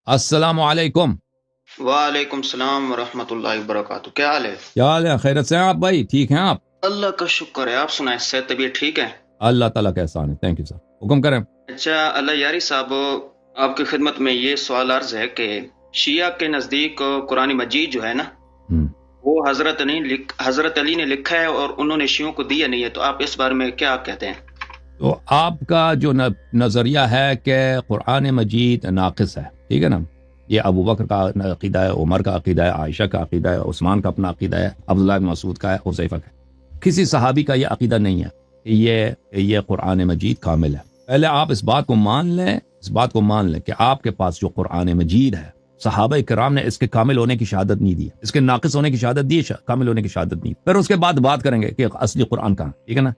السلام علیکم. وعلیکم السلام ورحمۃ اللہ وبرکاتہ. کیا حال ہے؟ کیا حال ہے؟ خیرت سے ہیں آپ بھائی؟ ٹھیک ہیں آپ؟ اللہ کا شکر ہے. آپ سنائیں، صحت طبیعت ٹھیک ہے؟ اللہ تعالیٰ کا احسان ہے. Thank you sir. حکم کریں. اچھا اللہ یاری صاحب، آپ کی خدمت میں یہ سوال عرض ہے کہ شیعہ کے نزدیک قرآن مجید جو ہے نا، وہ حضرت علی نے لکھا ہے اور انہوں نے شیعوں کو دیا نہیں ہے، تو آپ اس بارے میں کیا کہتے ہیں؟ تو آپ کا جو نظریہ ہے کہ قرآن مجید ناقص ہے، ٹھیک ہے نا، یہ ابو بکر کا عقیدہ ہے، عمر کا عقیدہ ہے، عائشہ کا عقیدہ ہے، عثمان کا اپنا عقیدہ ہے، عبداللہ بن مسعود کا ہے، حذیفہ کا ہے. کسی صحابی کا یہ عقیدہ نہیں ہے کہ یہ قرآن مجید کامل ہے. پہلے آپ اس بات کو مان لیں کہ آپ کے پاس جو قرآن مجید ہے، صحابہ کرام نے اس کے کامل ہونے کی شہادت نہیں دی، اس کے ناقص ہونے کی شہادت دی، کامل ہونے کی شہادت نہیں. پھر اس کے بعد بات کریں گے کہ اصلی قرآن کہاں، ٹھیک ہے نا.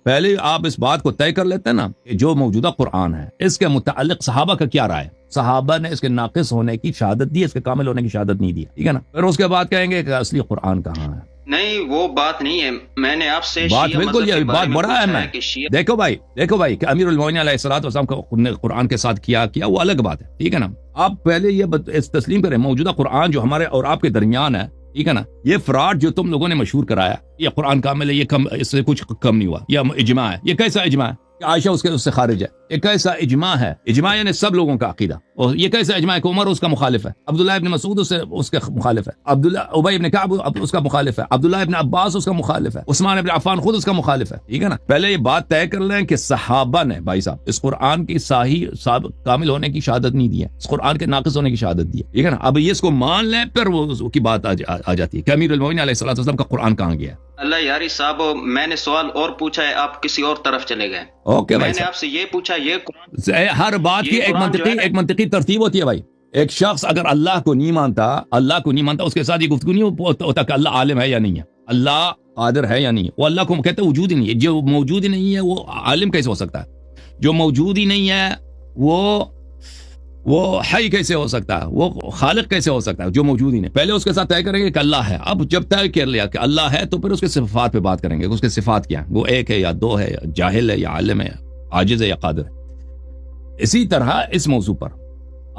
پہلے آپ اس بات کو طے کر لیتے ہیں نا کہ جو موجودہ قرآن ہے اس کے متعلق صحابہ کا کیا رائے ہے. صحابہ نے اس کے ناقص ہونے کی شہادت دی، اس کے کامل ہونے کی شہادت نہیں دی، ٹھیک ہے نا. پھر اس کے بعد کہیں گے کہ اصلی قرآن کہاں ہے. نہیں، وہ بات نہیں ہے. میں نے آپ سے بات بالکل یہ بات بڑا ہے. میں دیکھو بھائی کہ امیر المومنین علیہ الصلوۃ والسلام کا قرآن کے ساتھ کیا وہ الگ بات ہے، ٹھیک ہے نا. آپ پہلے یہ تسلیم کریں، موجودہ قرآن جو ہمارے اور آپ کے درمیان ہے، ٹھیک ہے نا، یہ فراڈ جو تم لوگوں نے مشہور کرایا، یہ قرآن کامل ہے، یہ کم، اس سے کچھ کم نہیں ہوا، یہ اجماع ہے. یہ کیسا اجماع ہے کہ عائشہ اس سے خارج ہے؟ یہ کیسا اجماع ہے؟ اجماع یعنی سب لوگوں کا عقیدہ. اور یہ کیسا اجماع ہے کہ عمر اس کا مخالف ہے، عبداللہ ابن مسعود اس کے مخالف ہے، ابی ابن کعب اس کا مخالف ہے، عبداللہ ابن عباس اس کا مخالف ہے، عثمان ابن عفان خود اس کا مخالف ہے، ٹھیک ہے نا. پہلے یہ بات طے کر لیں کہ صحابہ نے بھائی صاحب اس قرآن کی صحیح کامل ہونے کی شہادت نہیں دی ہے، اس قرآن کے ناقص ہونے کی شہادت دی ہے، ٹھیک ہے نا. اب یہ اس کو مان لیں، پھر وہ کی بات آ جاتی ہے کہ امیر المومنین علیہ الصلوۃ والسلام کا قرآن کہاں گیا. اللہ یاری صاحب، میں نے سوال اور پوچھا ہے، آپ کسی اور طرف چلے گئے. اوکے میں بھائی نے آپ سے یہ پوچھا، یہ قرآن، ہر بات کی ایک منطقی ترتیب ہوتی ہے بھائی. ایک شخص اگر اللہ کو نہیں مانتا اس کے ساتھ یہ گفتگو نہیں ہوتا کہ اللہ عالم ہے یا نہیں ہے، اللہ قادر ہے یا نہیں ہے. وہ اللہ کو کہتے ہیں وجود ہی نہیں ہے. جو موجود ہی نہیں ہے وہ عالم کیسے ہو سکتا ہے؟ جو موجود ہی نہیں ہے وہ حی کیسے ہو سکتا ہے؟ وہ خالق کیسے ہو سکتا ہے جو موجود ہی نہیں؟ پہلے اس کے ساتھ طے کریں گے کہ اللہ ہے. اب جب طے کر لیا کہ اللہ ہے تو پھر اس کے صفات پہ بات کریں گے. اس کے صفات کیا ہیں؟ وہ ایک ہے یا دو ہے، یا جاہل ہے یا عالم ہے، عاجز ہے یا قادر ہے. اسی طرح اس موضوع پر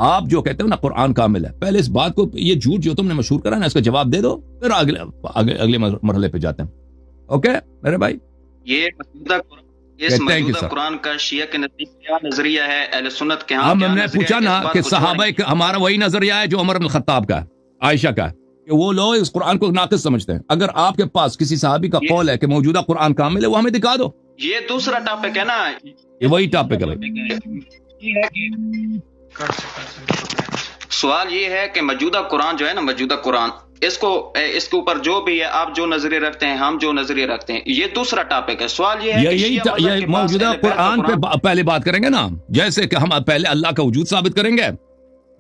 آپ جو کہتے ہو نا قرآن کامل ہے، پہلے اس بات کو، یہ جھوٹ جو تم نے مشہور کرا نا، اس کا جواب دے دو، پھر اگلے مرحلے پہ جاتے ہیں. اوکے میرے بھائی، یہ موجودہ قرآن کا شیعہ کے نزدیک کیا نظریہ ہے؟ اہل سنت کے ہاں ہم نے پوچھا نا کہ صحابہ ہمارا وہی نظریہ ہے جو عمر بن الخطاب کا ہے، عائشہ کا ہے، کہ وہ لوگ اس قرآن کو ناقص سمجھتے ہیں. اگر آپ کے پاس کسی صحابی کا قول ہے کہ موجودہ قرآن کامل ہے، وہ ہمیں دکھا دو. یہ دوسرا ٹاپک ہے نا، یہ وہی ٹاپک ہے بھائی. سوال یہ ہے کہ موجودہ قرآن جو ہے نا، موجودہ قرآن، اس کے اوپر جو بھی ہے، آپ جو نظریہ رکھتے ہیں، ہم جو نظریہ رکھتے ہیں، یہ دوسرا ٹاپک ہے. سوال یہ ہے کہ یہ موجودہ قرآن پہ پہلے بات کریں گے نا، جیسے کہ ہم پہلے اللہ کا وجود ثابت کریں گے،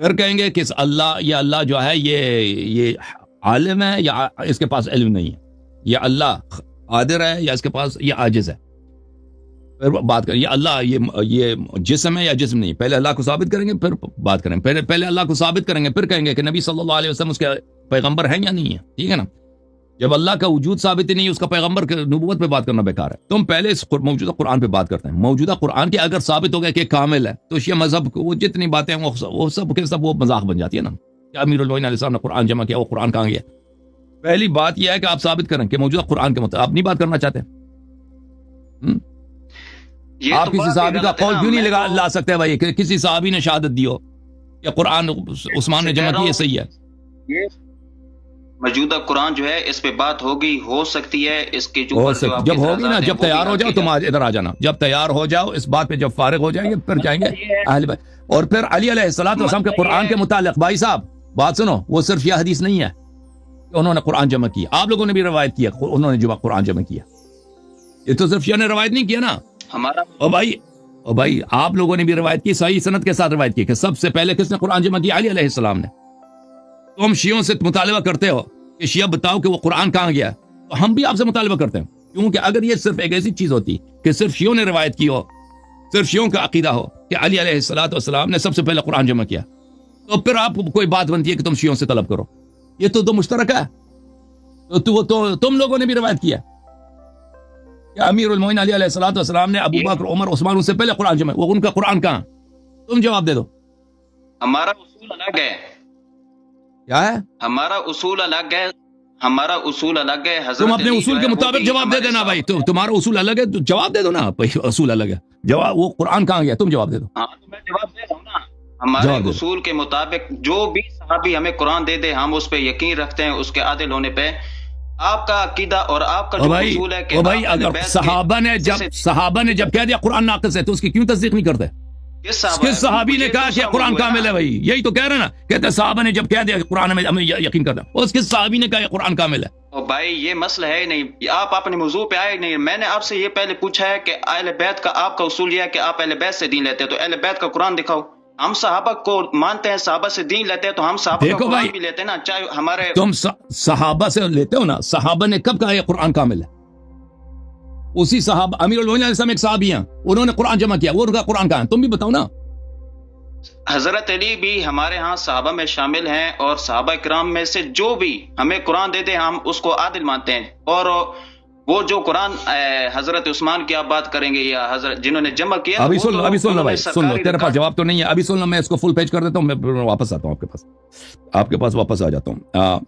پھر کہیں گے کہ اللہ جو ہے یہ عالم ہے یا اس کے پاس علم نہیں ہے، یا اللہ قادر ہے یا اس کے پاس یہ عاجز ہے. پھر بات کریں یہ اللہ یہ جسم ہے یا جسم نہیں. پہلے اللہ کو ثابت کریں گے، پھر بات کریں گے. پہلے اللہ کو ثابت کریں گے، پھر کہیں گے کہ نبی صلی اللہ علیہ وسلم اس کے پیغمبر ہیں یا نہیں ہے، ٹھیک ہے نا. جب اللہ کا وجود ثابت ہی نہیں، اس کا پیغمبر کے نبوت پہ بات کرنا بیکار ہے. تم پہلے اس موجودہ قرآن پہ بات کرتے ہیں. موجودہ قرآن کی اگر ثابت ہو گیا کہ کامل ہے، تو شیعہ مذہب وہ جتنی باتیں وہ سب کے سب وہ مذاق بن جاتی ہے نا. کہ امیر المومنین علیہ السلام نے قرآن جمع کیا، وہ قرآن کہاں گیا؟ پہلی بات یہ ہے کہ آپ ثابت کریں کہ موجودہ قرآن کے مطابق. آپ نہیں بات کرنا چاہتے، آپ کسی صحابی کا قول کیوں نہیں لا سکتے بھائی کہ کسی صحابی نے شہادت دی ہو کہ قرآن عثمان نے جمع کی، یہ صحیح ہے؟ موجودہ قرآن جو ہے اس پہ بات ہو سکتی ہے. اس کی جب ہوگی نا، جب تیار ہو جاؤ تم ادھر آ جانا. جب تیار ہو جاؤ اس بات پہ، جب فارغ ہو جائیں گے پھر جائیں گے اہل بیت. اور پھر علی علیہ الصلوۃ والسلام کے قرآن کے متعلق بھائی صاحب بات سنو، وہ صرف یہ حدیث نہیں ہے کہ انہوں نے قرآن جمع کیا. آپ لوگوں نے بھی روایت کیا انہوں نے قرآن جمع کیا. یہ تو صرف شیعہ نے روایت نہیں کیا نا ہمارا. او بھائی آپ لوگوں نے بھی روایت کی، صحیح سند کے ساتھ روایت کی کہ سب سے پہلے کس نے قرآن جمع کیا؟ علی علیہ السلام نے. تم شیعوں سے مطالبہ کرتے ہو کہ شیعہ بتاؤ کہ وہ قرآن کہاں گیا، تو ہم بھی آپ سے مطالبہ کرتے ہیں. کیونکہ اگر یہ صرف ایک ایسی چیز ہوتی کہ صرف شیعوں نے روایت کی ہو، صرف شیعوں کا عقیدہ ہو کہ علی علیہ السلام نے سب سے پہلے قرآن جمع کیا، تو پھر آپ کو کوئی بات بنتی ہے کہ تم شیعوں سے طلب کرو. یہ تو دو مشترک ہے. تو تم لوگوں نے بھی روایت کیا کہ امیر المومنین علی علیہ الصلوۃ والسلام نے ابو بکر، عمر، عثمان سے پہلے قرآن جمع. وہ ان کا قرآن کہاں؟ تم جواب دے دو. ہمارا اصول الگ ہے، کیا ہے ہمارا اصول الگ ہے، ہمارا اصول الگ ہے. حضرت تم اپنے علی اصول جو کے ہے وہ مطابق بھی جواب دے ہمارے دینا ساتھ- بھائی. تمہارا اصول الگ ہے تو جواب دے دو نا. اصول الگ ہے، جواب وہ قرآن کہاں گیا؟ تم جواب دے دو. ہاں تو میں جواب دے رہا ہوں نا. ہمارے جواب دے دو. اصول کے مطابق جو بھی صحابی ہمیں قرآن دے دے ہم اس پہ یقین رکھتے ہیں، اس کے عادل ہونے پہ. آپ کا عقیدہ اور آپ کا جو اصول ہے کہ او بھائی آپ اہل اگر بیت کے- صحابہ نے جب کہہ دیا قرآن ناقص ہے تو اس کی کیوں تصدیق نہیں کرتے؟ کس صحابی نے کہا کہ قرآن کامل ہے؟ بھائی یہی تو کہہ رہے ہیں نا، کہتے ہیں صحابہ نے جب کہہ دیا کہ قرآن میں ہمیں یقین کرتا ہے، اس کس صحابی نے کہا کہ قرآن کامل ہے؟ اور بھائی یہ مسئلہ ہے نہیں، آپ اپنے موضوع پہ آئے نہیں. میں نے آپ سے یہ پہلے پوچھا ہے کہ اہل بیت کا آپ کا اصول یہ ہے کہ آپ اہل بیت سے دین لیتے ہیں، تو اہل بیت کا قرآن دکھاؤ. ہم صحابہ کو مانتے ہیں، صحابہ سے دین لیتے ہیں، تو ہم صحابہ کا دیکھو قرآن بھائی، بھی لیتے ہیں نا. چاہے ہمارے تم صحابہ سے لیتے ہو نا، صحابہ نے کب کہا یہ قرآن کامل ہے؟ اسی صحابہ امیر المومنین علیہ السلام ایک صحابی ہیں، انہوں نے قرآن جمع کیا، وہ ان کا قرآن کہاں ہے؟ تم بھی بتاؤ نا. حضرت علی بھی ہمارے ہاں صحابہ میں شامل ہیں، اور صحابہ کرام میں سے جو بھی ہمیں قرآن دے دے ہم اس کو عادل مانتے ہیں. اور وہ جو قرآن حضرت عثمان کی آپ بات کریں گے یا حضرت جنہوں نے جمع کیا، ابھی وہ سن لو، تو ابھی سن لو انہوں بھائی، نے سن لو، سرکاری تیرے پاس ریکارڈ- جواب تو نہیں ہے. ابھی سن لو، میں اس کو فل پیج کر دیتا ہوں، میں واپس آتا ہوں آپ کے پاس واپس آ جاتا ہوں.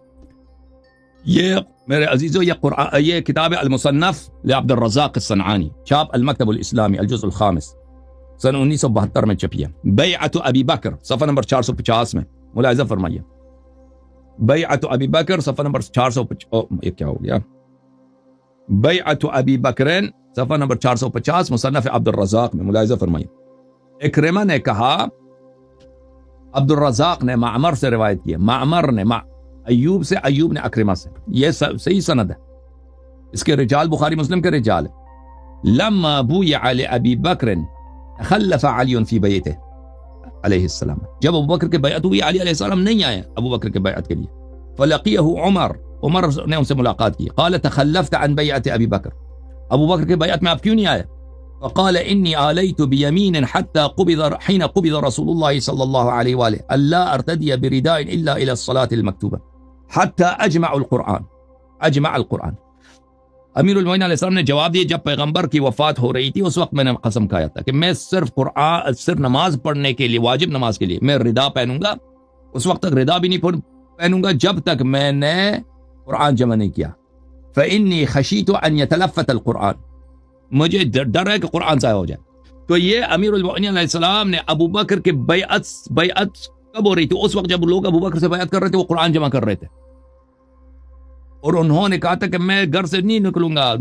یہ میرے عزیزو، یہ کتاب المصنف لعبد الرزاق الصنعانی، چھاپ المکتب الاسلامی، الجزء الخامس، سن 1972 میں چھپی ہے. بیعت ابی بکر صفحہ نمبر 450 میں ملاحظہ فرمائیے. بیعت ابی بکر صفحہ نمبر 450، یہ کیا ہو گیا؟ بیعت ابی بکرین صفحہ نمبر 450 مصنف عبد الرزاق میں ملاحظہ فرمائیے. اکرمہ نے کہا، عبد الرزاق نے معمر سے روایت کی ہے، معمر نے ایوب سے، ایوب نے اکرمہ سے. یہ صحیح سند ہے، اس کے رجال بخاری مسلم کے رجال ہے. لما بویع لابی بکر تخلف علی فی بیتہ علیہ السلام، جب ابو بکر کے بیعت ہوئی علی علیہ السلام نہیں آئے ابو بکر کے بیعت کے لیے. فلقیہ عمر نے ان سے ملاقات کی. قال تخلفت عن بیعت ابی بکر، ابو بکر کے بیعت میں آپ کیوں نہیں آئے؟ فقال انی آلیت بیمین حین قبض رسول اللہ صلی اللہ علیہ وآلہ اللہ ارتدی برداء الا الى الصلاة المکتوبہ حتی اجمع القرآن. امیر المومنین علیہ السلام نے جواب دیا، جب پیغمبر کی وفات ہو رہی تھی اس وقت میں نے قسم کھایا تھا کہ میں صرف نماز پڑھنے کے لیے، واجب نماز کے لیے میں ردا پہنوں گا. اس وقت تک ردا بھی نہیں پہنوں گا جب تک میں نے قرآن جمع نہیں کیا. فإنی خشیت ان یتلفت القرآن، مجھے ڈر ہے کہ قرآن ضائع ہو جائے. تو یہ امیر المومنین علیہ السلام نے ابو بکر کے بیعت کب ہو رہی تھی؟ اس وقت جب لوگ ابو بکر سے بیعت کر رہے تھے، وہ قرآن جمع کر رہے تھے، اور انہوں نے کہا تھا کہ میں گھر سے نہیں نکلوں گا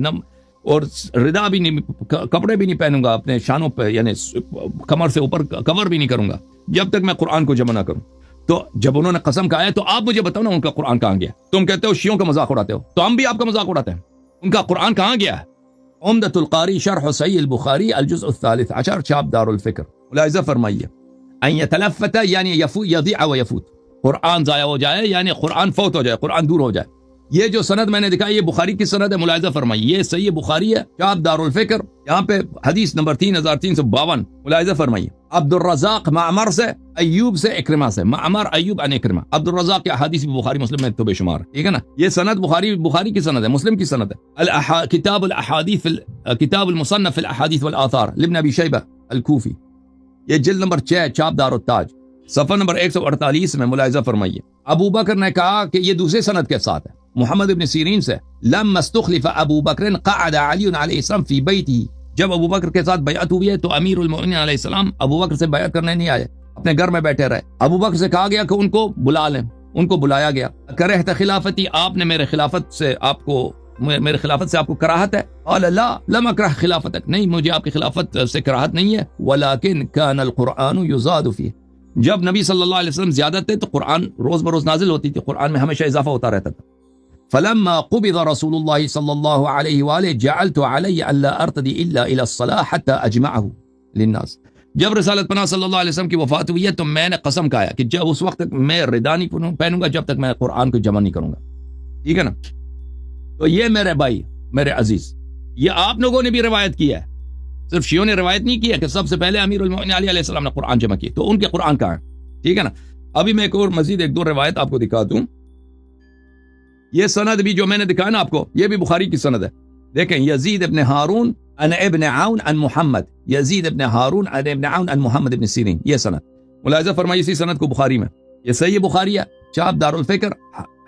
اور ردا بھی نہیں، کپڑے بھی نہیں پہنوں گا اپنے شانوں پہ، یعنی کمر سے اوپر کور بھی نہیں کروں گا جب تک میں قرآن کو جمع نہ کروں. تو جب انہوں نے قسم کھایا تو آپ مجھے بتاؤ نا ان کا قرآن کہاں گیا؟ تم کہتے ہو شیعوں کا مذاق اڑاتے ہو، تو ہم بھی آپ کا مذاق اڑاتے ہیں. ان کا قرآن کہاں گیا ہے؟ عمدۃ القاری شرح صحیح البخاری الجزء الثالث عشر، چھاپ دار الفکر. ملاحظہ فرمائیے، ان یتلفت یعنی یضیع و یفوت، قرآن ضائع ہو جائے یعنی قرآن فوت ہو جائے، قرآن دور ہو جائے. یہ جو سند میں نے دکھائی یہ بخاری کی سند ہے، ملاحظہ فرمائیے، یہ صحیح بخاری ہے، چھاپ دار الفکر، یہاں پہ حدیث نمبر 3352. ملاحظہ فرمائیے. عبد الرزاق معمر سے، ایوب سے، اکرمہ سے. معمر، ایوب، ان اکرمہ. عبد الرزاق کی حدیث بھی بخاری مسلم میں تو بے شمار، ٹھیک ہے نا. یہ سند بخاری کی سند ہے، مسلم کی سند ہے. کتاب الاحادیث، کتاب المصنف الاحادیث والآثار لابن ابی شیبہ الکوفی، یہ جلد نمبر 6، چھاپ دار التاج، صفحہ نمبر 148 میں. ملاحظہ فرمائیے. ابو بکر نے کہا کہ یہ دوسرے سند کے ساتھ ہے، محمد ابن سیرین سے. لما استخلف ابو بکر قعد علی علیہ السلام فی بیتہ، جب ابو بکر کے ساتھ بیعت ہوئی ہے تو امیر المؤمنین علیہ السلام ابو بکر سے بیعت کرنے نہیں آئے، اپنے گھر میں بیٹھے رہے. ابو بکر سے کہا گیا کہ ان کو بلا لیں، ان کو بلایا گیا. کرہت خلافتی، آپ نے میرے خلافت سے آپ کو کراہت ہے؟ قال لا لم اکرہ خلافتک، نہیں مجھے آپ کی خلافت سے کراہت نہیں ہے. ولکن کان القرآن یزاد فیہ، جب نبی صلی اللہ علیہ وسلم زیادہ تھے تو قرآن روز بروز نازل ہوتی تھی، قرآن میں ہمیشہ اضافہ ہوتا رہتا تھا. فلما قبض رسول اللہ صلی اللہ علیہ وآلہ جعلت علی الا ارتدی الا الى الصلاة حتى اجمعه للناس، جب رسالت پناہ صلی اللہ علیہ وسلم کی وفات ہوئی ہے تو میں نے قسم کھایا کہ جب اس وقت تک میں ردا نہیں پہنوں گا جب تک میں قرآن کو جمع نہیں کروں گا. ٹھیک ہے نا. تو یہ میرے بھائی، میرے عزیز، یہ آپ لوگوں نے بھی روایت کی ہے، صرف شیعوں نے روایت نہیں کی ہے کہ سب سے پہلے امیر المؤمنین علی علیہ السلام نے قرآن جمع کی. تو ان کے قرآن کہاں ہے؟ ٹھیک ہے نا. ابھی میں ایک اور مزید ایک دو روایت آپ کو دکھا دوں. یہ سند بھی جو میں نے دکھایا نا آپ کو، یہ بھی بخاری کی سند ہے. دیکھیں، یزید ابن ہارون ان ابن عون ان محمد، یزید ابن ہارون ان ابن عون ان محمد ابن سیرین، یہ سند. ملاحظہ فرمائیے اسی سند کو بخاری میں. یہ صحیح بخاری ہے، چاپ دارالفکر،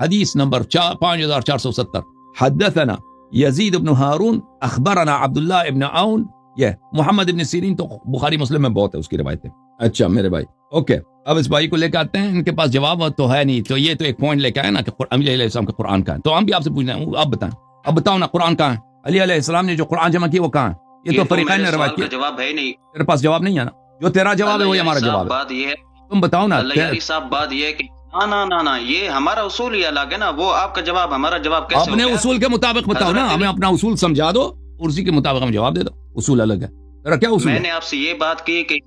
حدیث نمبر 5470. حدثنا یزید بن ہارون اخبرنا عبداللہ ابن عون. یہ محمد ابن سیرین تو بخاری مسلم میں بہت ہے اس کی روایتیں. اچھا میرے بھائی، اوکے، اب اس بھائی کو لے کے آتے ہیں، ان کے پاس جواب تو ہے نہیں، تو یہ تو ایک پوائنٹ لے کے آئے نا کہ انبیاء علیہ السلام کا قرآن کہاں ہے. تو ہم بھی آپ سے پوچھ رہے ہیں، آپ بتائیں، اب بتاؤ نا قرآن کہاں ہے؟ علی علیہ السلام نے جو قرآن جمع کیا وہ کہاں ہے؟ یہ تو فریقین نے روایت کیا. جواب ہے نہیں، تیرے پاس جواب نہیں ہے نا، جو تیرا جواب ہے وہی ہمارا جواب ہے. بات یہ ہے، تم بتاؤ نا. صاحب بات یہ ہے کہ نا یہ ہمارا اصول ہی الگ ہے نا، وہ آپ کا جواب ہمارا جواب کیسے؟ اپنے اصول کے مطابق بتاؤ نا، ہمیں اپنا اصول سمجھا دو اور اسی کے مطابق ہم جواب دے دو. اصول الگ ہے، تیرا کیا اصول ہے؟ میں نے آپ سے یہ بات کی کہ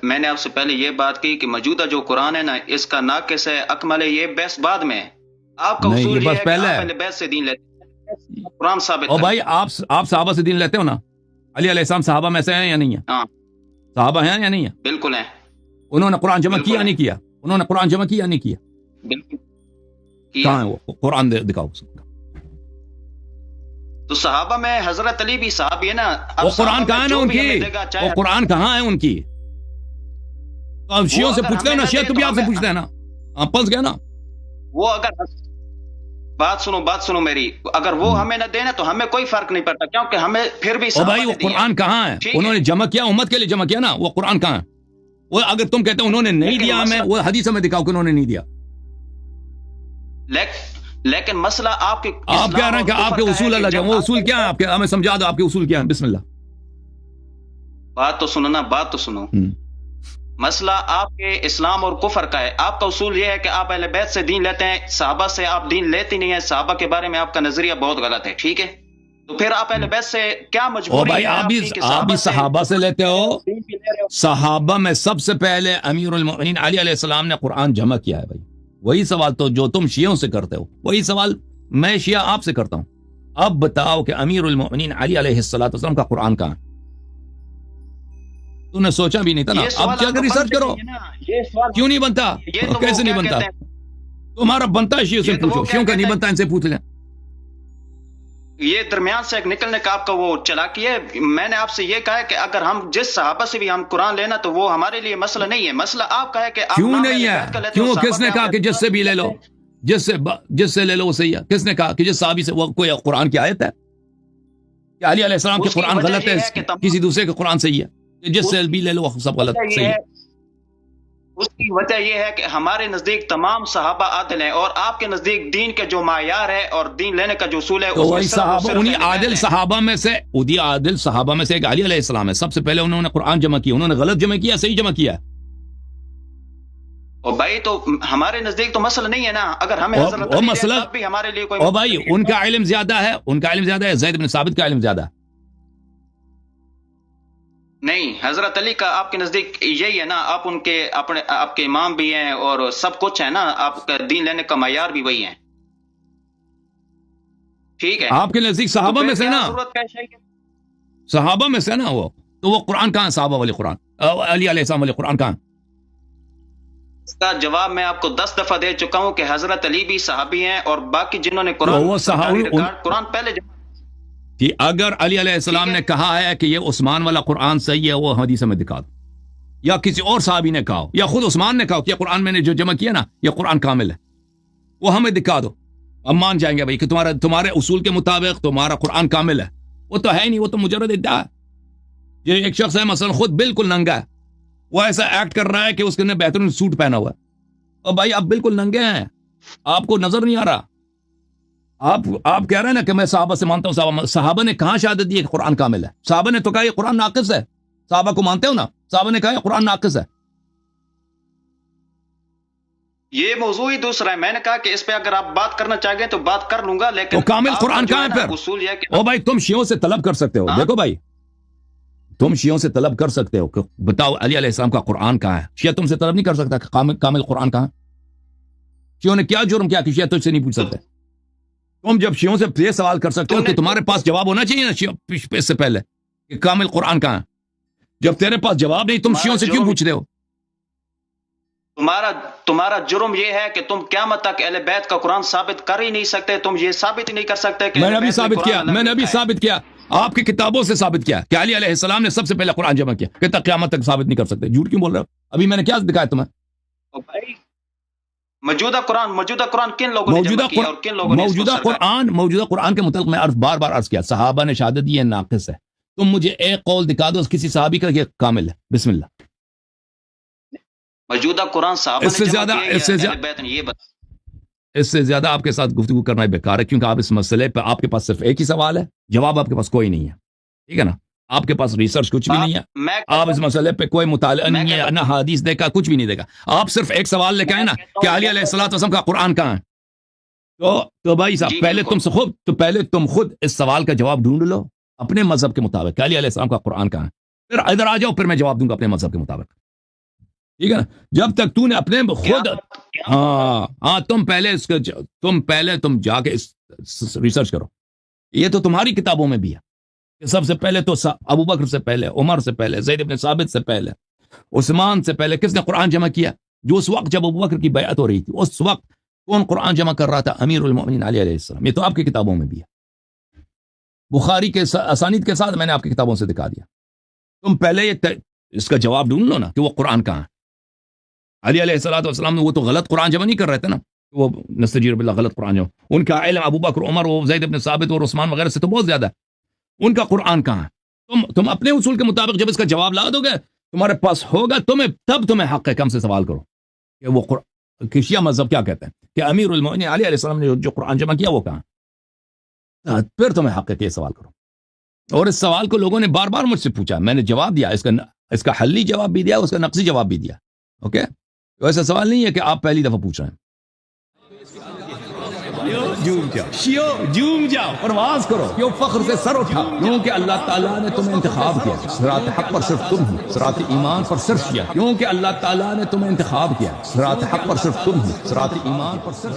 میں نے آپ سے پہلے یہ بات کی کہ موجودہ جو قرآن ہے نا، اس کا ناقص ہے، اکمل ہے، یہ بحث بعد میں. آپ کا اصول یہ ہے کہ آپ پہلے بحث سے دین لیتے ہیں، قرآن ثابت اور بھائی آپ صحابہ سے دین لیتے ہو نا؟ علی علیہ السلام صحابہ میں سے ہیں یا نہیں ہیں؟ ہاں صحابہ ہیں یا نہیں ہیں؟ بالکل ہیں. انہوں نے قرآن جمع کیا نہیں کیا؟ انہوں نے قرآن جمع کیا نہیں کیا؟ بالکل. کہاں ہے وہ قرآن؟ دکھاؤ. تو صحابہ میں حضرت علی بھی صحابی ہے نا. وہ قرآن کہاں ہے نا ان کی؟ وہ قرآن کہاں ہے ان کی؟ تو اب شیعوں سے پوچھتے ہیں نا، شیعہ تو بھی آپ سے پوچھتے ہیں نا، آپ پھنس گئے نا. وہ اگر بات سنو میری، اگر وہ ہمیں نہ دینا تو ہمیں کوئی فرق نہیں پڑتا، کیونکہ ہمیں پھر بھی بھائی وہ قرآن کہاں ہے؟ انہوں نے جمع کیا، امت کے لیے جمع کیا نا، وہ قرآن کہاں ہے؟ وہ اگر تم کہتے ہو انہوں نے نہیں دیا ہمیں، وہ حدیث میں دکھاؤ کہ انہوں نے نہیں دیا. لیکن مسئلہ آپ کے آپ کہہ رہے ہیں کہ آپ کے اصول الگ ہیں. وہ اصول کیا ہے آپ کے؟ ہمیں سمجھا دو آپ کے اصول کیا ہیں. بسم اللہ. بات تو سنو. مسئلہ آپ کے اسلام اور کفر کا ہے. آپ کا اصول یہ ہے کہ آپ اہل بیت سے دین لیتے ہیں، صحابہ سے آپ دین لیتے نہیں ہیں، صحابہ کے بارے میں آپ کا نظریہ بہت غلط ہے. ٹھیک ہے، تو پھر آپ اہل بیت سے کیا مجبوری ہے؟ آپ بھی صحابہ سے لیتے ہو. صحابہ میں سب سے پہلے امیر المؤمنین علی علیہ السلام نے قرآن جمع کیا ہے. بھائی وہی سوال تو جو تم شیعوں سے کرتے ہو، وہی سوال میں شیعہ آپ سے کرتا ہوں. اب بتاؤ کہ امیر المؤمنین علی علیہ السلام کا قرآن کہاں؟ تم نے سوچا بھی نہیں تھا نا. اب کیا کر ریسرچ کرو. کیوں نہیں بنتا؟ کیسے نہیں بنتا؟ تمہارا بنتا ہے شیعوں سے پوچھو، شیعوں کا نہیں بنتا ان سے پوچھ لیں. یہ درمیان سے ایک نکلنے کا آپ کا وہ چلاکی ہے. میں نے آپ سے یہ کہا ہے کہ اگر ہم جس صحابہ سے بھی ہم قرآن لینا تو وہ ہمارے لیے مسئلہ نہیں ہے. مسئلہ آپ کا ہے کہ کیوں نہیں ہے؟ کیوں؟ کس نے کہا کہ جس سے بھی لے لو، جس سے لے لو وہ صحیح ہے؟ کس نے کہا کہ جس صحابی سے؟ وہ کوئی قرآن کی آیت ہے کہ علی علیہ السلام کے قرآن غلط ہے، کسی دوسرے کے قرآن صحیح ہے؟ جس سے بھی لے لو سب غلط صحیح ہے. اس کی وجہ یہ ہے کہ ہمارے نزدیک تمام صحابہ عادل ہیں، اور آپ کے نزدیک دین کے جو معیار ہے اور دین لینے کا جو اصول ہے، تو وہی صحابہ، انہی عادل صحابہ میں سے، عادل صحابہ میں سے ایک علی علیہ السلام ہے. سب سے پہلے انہوں نے قرآن جمع کیا. انہوں نے غلط جمع کیا، صحیح جمع کیا. اور بھائی تو ہمارے نزدیک تو مسئلہ نہیں ہے نا. اگر ہمیں حضرت علی مسئلہ بھی ہمارے لیے کوئی، اور بھائی ان کا علم زیادہ ہے، ان کا علم زیادہ ہے، زید بن ثابت کا علم زیادہ ہے. نہیں، حضرت علی کا آپ کے نزدیک یہی ہے نا، آپ ان کے اپنے آپ کے امام بھی ہیں اور سب کچھ ہے نا، آپ کا دین لینے کا معیار بھی وہی ہے. ٹھیک ہے، آپ کے نزدیک صحابہ میں سے نا، صحابہ میں سے نا وہ، تو وہ قرآن کہاں؟ صحابہ والے قرآن، علی علیہ السلام والے قرآن کہاں؟ اس کا جواب میں آپ کو 10 دفعہ دے چکا ہوں کہ حضرت علی بھی صحابی ہیں اور باقی جنہوں نے قرآن پہلے کہ اگر علی علیہ السلام نے کہا ہے کہ یہ عثمان والا قرآن صحیح ہے، وہ حدیث میں دکھا دو، یا کسی اور صحابی نے کہا، یا خود عثمان نے کہا کہ یہ قرآن میں نے جو جمع کیا نا یہ قرآن کامل ہے، وہ ہمیں دکھا دو. ہم مان جائیں گے بھائی کہ تمہارے اصول کے مطابق تمہارا قرآن کامل ہے. وہ تو ہے نہیں، وہ تو مجرد ادعا ہے. یہ ایک شخص ہے مثلا خود بالکل ننگا ہے، وہ ایسا ایکٹ کر رہا ہے کہ اس نے بہترین سوٹ پہنا ہوا ہے. اور بھائی آپ بالکل ننگے ہیں، آپ کو نظر نہیں آ رہا. آپ کہہ رہے ہیں نا کہ میں صحابہ سے مانتا ہوں. صحابہ نے کہاں شہادت دی ہے کہ قرآن کامل ہے؟ صحابہ نے تو کہا یہ قرآن ناقص ہے. صحابہ کو مانتے ہو نا؟ صحابہ نے کہا یہ قرآن ناقص ہے. یہ موضوع ہی دوسرا ہے. میں نے کہا کہ اس پہ اگر آپ بات کرنا چاہیں تو بات کر لوں گا، لیکن تو کامل قرآن کہاں ہے پھر؟ اصول یہ کہ او بھائی تم شیعوں سے طلب کر سکتے ہو. دیکھو بھائی تم شیعوں سے طلب کر سکتے ہو کہ بتاؤ علی علیہ السلام کا قرآن کہاں ہے. شیعہ تم سے طلب نہیں کر سکتا کہ کامل قرآن کہاں. شیعوں نے کیا جرم کیا کہ شیعہ تجھ سے نہیں پوچھ سکتے؟ تم جب شیعوں سے یہ سوال کر سکتے ہو کہ تمہارے پاس جواب ہونا چاہیے نا اس سے پہلے کہ کامل قرآن کہاں ہے. جب تیرے پاس جواب نہیں تم شیعوں سے کیوں پوچھ رہے ہو؟ تمہارا جرم یہ ہے کہ تم قیامت تک اہل بیت کا قرآن ثابت کر ہی نہیں سکتے. تم یہ ثابت ہی نہیں کر سکتے کہ میں نے ابھی ثابت کیا آپ کی کتابوں سے ثابت کیا کہ علی علیہ السلام نے سب سے پہلے قرآن جمع کیا. کہ تک قیامت تک ثابت نہیں کر سکتے. جھوٹ کیوں بول رہے ہو؟ ابھی میں نے کیا دکھایا تمہیں؟ اور بھائی موجودہ قرآن کن لوگوں نے جمع کیا اور کن لوگوں نے موجودہ قرآن کے متعلق میں بار بار عرض کیا، صحابہ نے شہادت دی ہے ناقص ہے. تم مجھے ایک قول دکھا دو کسی صحابی کا یہ کامل ہے. بسم اللہ. موجودہ قرآن صحابہ اس سے زیادہ اس سے زیادہ آپ کے ساتھ گفتگو کرنا بیکار ہے، کیونکہ آپ اس مسئلے پہ آپ کے پاس صرف ایک ہی سوال ہے، جواب آپ کے پاس کوئی نہیں ہے. ٹھیک ہے نا، آپ کے پاس ریسرچ کچھ بھی نہیں ہے، آپ اس مسئلے پہ کوئی مطالعہ نہیں ہے، نہ حدیث دیکھا، کچھ بھی نہیں دیکھا. آپ صرف ایک سوال لے کے آئے نا کہ علی علیہ الصلوۃ والسلام کا قرآن کہاں ہے. تو بھائی صاحب پہلے تم خود اس سوال کا جواب ڈھونڈ لو اپنے مذہب کے مطابق کہ علی علیہ السلام کا قرآن کہاں ہے، پھر ادھر آ جاؤ، پھر میں جواب دوں گا اپنے مذہب کے مطابق. ٹھیک ہے نا، جب تک تو نے اپنے خود تم پہلے جا کے ریسرچ کرو. یہ تو تمہاری کتابوں میں بھی ہے کہ سب سے پہلے تو ابو بکر سے پہلے، عمر سے پہلے، زید بن ثابت سے پہلے، عثمان سے پہلے کس نے قرآن جمع کیا؟ جو اس وقت جب ابو بکر کی بیعت ہو رہی تھی اس وقت کون قرآن جمع کر رہا تھا؟ امیر المؤمنین علی علیہ السلام. یہ تو آپ کی کتابوں میں بھی ہے، بخاری کے اسانید کے ساتھ میں نے آپ کی کتابوں سے دکھا دیا. تم پہلے اس کا جواب ڈھونڈ لو نا کہ وہ قرآن کہاں ہے. علی علیہ الصلوۃ والسلام وہ تو غلط قرآن جمع نہیں کر رہے تھے نا، وہ نستجیر باللہ غلط قرآن جمع. ان کا علم ابو بکر، عمر، وہ زید بن ثابت اور عثمان وغیرہ سے تو بہت زیادہ ہے. ان کا قرآن کہاں ہے؟ تم اپنے اصول کے مطابق جب اس کا جواب لا دو گے، تمہارے پاس ہوگا، تب تمہیں حق ہے کم سے سوال کرو کہ وہ کہ شیعہ مذہب کیا کہتے ہیں کہ امیر المؤمنین علی علیہ السلام نے جو قرآن جمع کیا وہ کہاں. پھر تمہیں حق ہے کہ یہ سوال کرو. اور اس سوال کو لوگوں نے بار بار مجھ سے پوچھا، میں نے جواب دیا، اس کا حلی جواب بھی دیا، اس کا نقصی جواب بھی دیا. اوکے، تو ایسا سوال نہیں ہے کہ آپ پہلی دفعہ پوچھ رہے ہیں. جوم جاؤ، پرواز کرو، کیوں فخر سے سر اٹھا، کیونکہ اللہ تعالیٰ نے تمہیں انتخاب کیا. صراط حق پر صرف تم ہو، صراط ایمان پر صرف شیعہ، کیونکہ اللہ تعالیٰ نے تمہیں انتخاب کیا. صراط حق پر صرف تم ہو، صراط ایمان پر صرف